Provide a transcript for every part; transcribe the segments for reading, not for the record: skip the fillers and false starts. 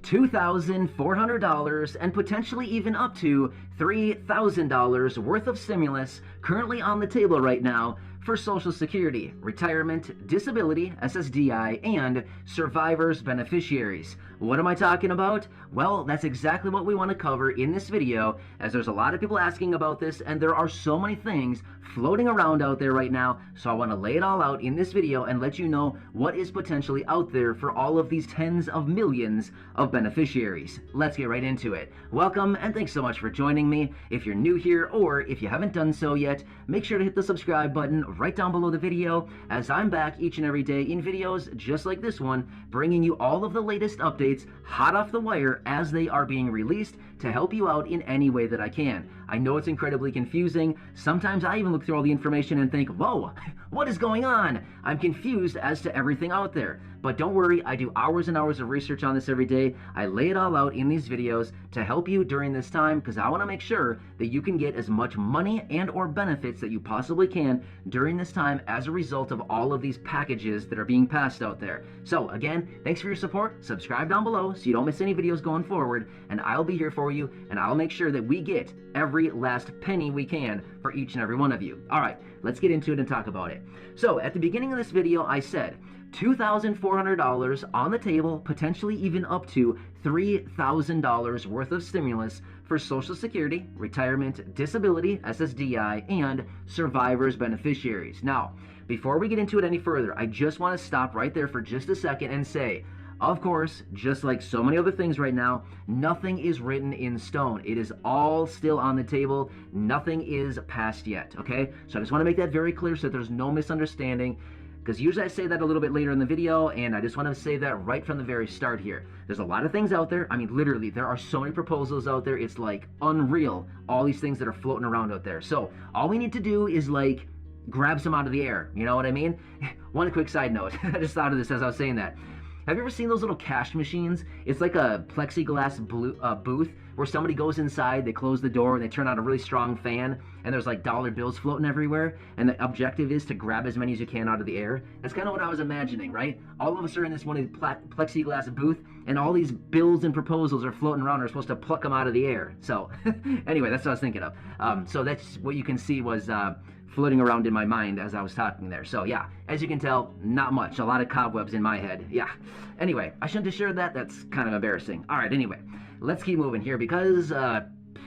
$2,400 and potentially even up to $3,000 worth of stimulus currently on the table right now for Social Security, retirement, disability, SSDI, and survivors beneficiaries. What am I talking about? Well, that's exactly what we want to cover in this video, as there's a lot of people asking about this, and there are so many things floating around out there right now, so I want to lay it all out in this video and let you know what is potentially out there for all of these tens of millions of beneficiaries. Let's get right into it. Welcome, and thanks so much for joining me. If you're new here, or if you haven't done so yet, make sure to hit the subscribe button right down below the video, as I'm back each and every day in videos just like this one, bringing you all of the latest updates hot off the wire as they are being released to help you out in any way that I can. I know it's incredibly confusing. Sometimes I even look through all the information and think, whoa, what is going on? I'm confused as to everything out there. But don't worry, I do hours and hours of research on this every day. I lay it all out in these videos to help you during this time, because I want to make sure that you can get as much money and or benefits that you possibly can during this time as a result of all of these packages that are being passed out there. So again, thanks for your support. Subscribe down below so you don't miss any videos going forward, and I'll be here for you, and I'll make sure that we get every last penny we can for each and every one of you. All right, let's get into it and talk about it. So at the beginning of this video, I said $2,400 on the table, potentially even up to $3,000 worth of stimulus for Social Security, retirement, disability, SSDI, and survivors beneficiaries. Now, before we get into it any further, I just want to stop right there for just a second and say, of course, just like so many other things right now, nothing is written in stone. It is all still on the table. Nothing is passed yet, okay? So I just want to make that very clear so that there's no misunderstanding, because usually I say that a little bit later in the video, and I just want to say that right from the very start here. There's a lot of things out there. I mean, literally, there are so many proposals out there. It's like unreal, all these things that are floating around out there. So all we need to do is like grab some out of the air. You know what I mean? One quick side note. I just thought of this as I was saying that. Have you ever seen those little cash machines? It's like a plexiglass booth where somebody goes inside, they close the door, and they turn on a really strong fan, and there's like dollar bills floating everywhere, and the objective is to grab as many as you can out of the air. That's kind of what I was imagining, right? All of us are in this one plexiglass booth, and all these bills and proposals are floating around, and we're supposed to pluck them out of the air. So anyway, that's what I was thinking of. So that's what you can see was floating around in my mind as I was talking there. So yeah, as you can tell, not much. A lot of cobwebs in my head. Yeah. Anyway, I shouldn't have shared that. That's kind of embarrassing. All right, anyway, let's keep moving here because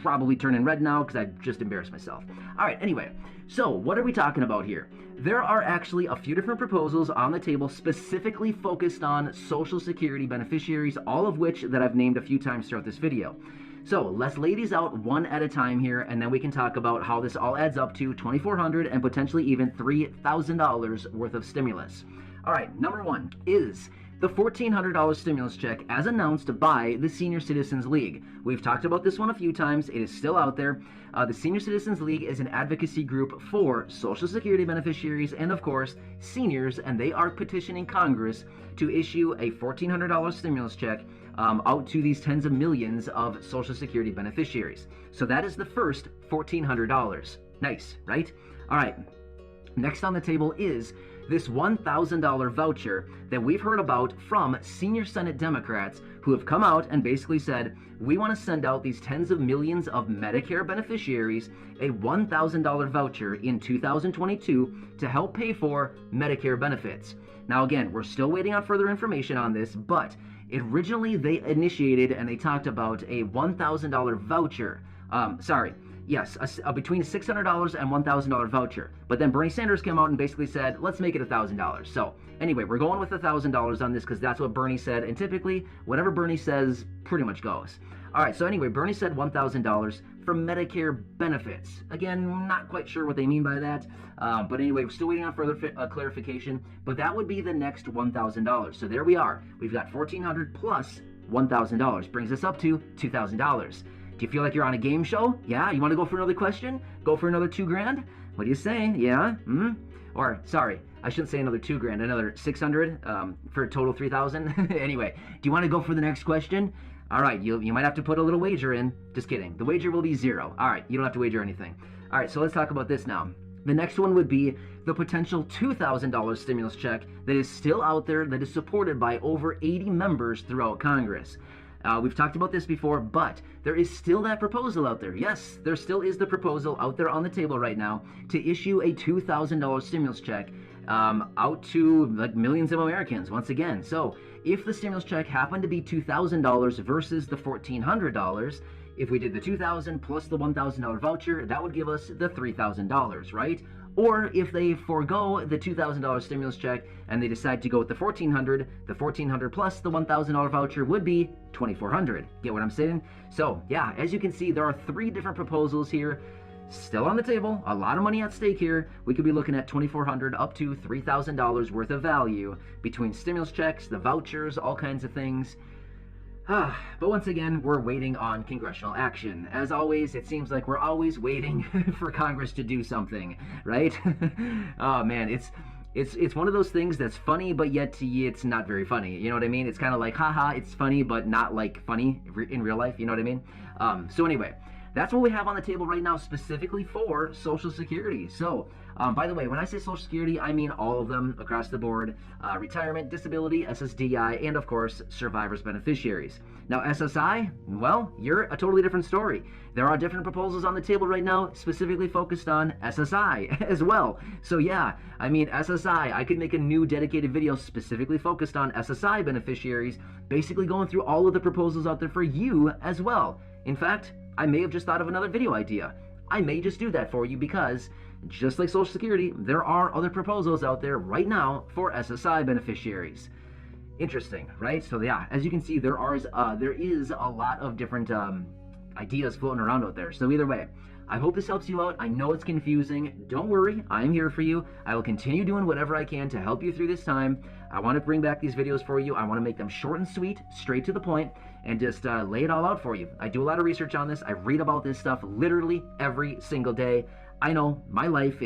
probably turning red now because I just embarrassed myself. All right, anyway, so what are we talking about here? There are actually a few different proposals on the table specifically focused on Social Security beneficiaries, all of which that I've named a few times throughout this video. So let's lay these out one at a time here, and then we can talk about how this all adds up to $2,400 and potentially even $3,000 worth of stimulus. All right, number one is the $1,400 stimulus check as announced by the Senior Citizens League. We've talked about this one a few times. It is still out there. The Senior Citizens League is an advocacy group for Social Security beneficiaries and, of course, seniors, and they are petitioning Congress to issue a $1,400 stimulus check out to these tens of millions of Social Security beneficiaries. So that is the first $1,400. Nice, right? All right. Next on the table is this $1,000 voucher that we've heard about from senior Senate Democrats who have come out and basically said, we want to send out these tens of millions of Medicare beneficiaries a $1,000 voucher in 2022 to help pay for Medicare benefits. Now again, we're still waiting on further information on this, but originally they initiated and they talked about a $1,000 voucher. Yes, between a $600 and $1,000 voucher. But then Bernie Sanders came out and basically said, let's make it $1,000. So anyway, we're going with $1,000 on this because that's what Bernie said. And typically, whatever Bernie says pretty much goes. All right, so anyway, Bernie said $1,000 for Medicare benefits. Again, not quite sure what they mean by that. But anyway, we're still waiting on further clarification. But that would be the next $1,000. So there we are. We've got $1,400 plus $1,000. Brings us up to $2,000. Do you feel like you're on a game show? Yeah? You want to go for another question? Go for another $2,000? What are you saying? Yeah? Or, sorry, I shouldn't say another $2,000, another $600 for a total $3,000. Anyway, do you want to go for the next question? All right, you might have to put a little wager in. Just kidding. The wager will be $0. All right, you don't have to wager anything. All right, so let's talk about this now. The next one would be the potential $2,000 stimulus check that is still out there that is supported by over 80 members throughout Congress. We've talked about this before, but there is still that proposal out there. Yes, there still is the proposal out there on the table right now to issue a $2,000 stimulus check out to like millions of Americans once again. So if the stimulus check happened to be $2,000 versus the $1,400, if we did the $2,000 plus the $1,000 voucher, that would give us the $3,000, right? Or if they forego the $2,000 stimulus check and they decide to go with the $1,400 plus the $1,000 voucher would be $2,400. Get what I'm saying? So yeah, as you can see, there are 3 different proposals here still on the table. A lot of money at stake here. We could be looking at $2,400 up to $3,000 worth of value between stimulus checks, the vouchers, all kinds of things. But once again, we're waiting on congressional action. As always, it seems like we're always waiting for Congress to do something, right? Oh man, it's one of those things that's funny, but yet it's not very funny. You know what I mean? It's kind of like, haha, it's funny, but not like funny in real life. You know what I mean? So anyway, that's what we have on the table right now, specifically for Social Security. So, by the way, when I say Social Security, I mean all of them across the board: retirement, disability, SSDI, and of course, survivors beneficiaries. Now, SSI, well, you're a totally different story. There are different proposals on the table right now, specifically focused on SSI as well. So yeah, I mean, SSI, I could make a new dedicated video specifically focused on SSI beneficiaries, basically going through all of the proposals out there for you as well. In fact, I may have just thought of another video idea. I may just do that for you because, just like Social Security, there are other proposals out there right now for SSI beneficiaries. Interesting, right? So yeah, as you can see, there is a lot of different ideas floating around out there. So either way, I hope this helps you out. I know it's confusing. Don't worry, I'm here for you. I will continue doing whatever I can to help you through this time. I want to bring back these videos for you. I want to make them short and sweet, straight to the point, and just lay it all out for you. I do a lot of research on this. I read about this stuff literally every single day. I know, my life,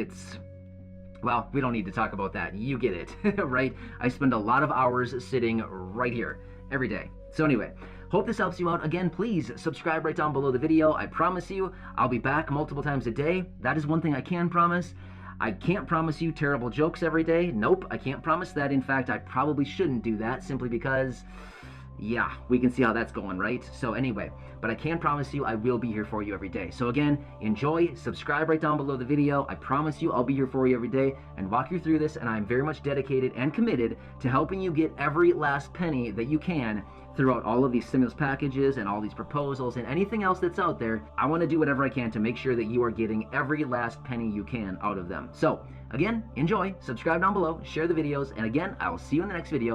well, we don't need to talk about that. You get it, right? I spend a lot of hours sitting right here every day. So anyway, hope this helps you out. Again, please subscribe right down below the video. I promise you, I'll be back multiple times a day. That is one thing I can promise. I can't promise you terrible jokes every day. Nope, I can't promise that. In fact, I probably shouldn't do that simply because, yeah, we can see how that's going, right? So anyway, but I can promise you I will be here for you every day. So again, enjoy, subscribe right down below the video. I promise you I'll be here for you every day and walk you through this, and I'm very much dedicated and committed to helping you get every last penny that you can throughout all of these stimulus packages and all these proposals and anything else that's out there. I want to do whatever I can to make sure that you are getting every last penny you can out of them. So again, enjoy, subscribe down below, share the videos, and again, I will see you in the next video.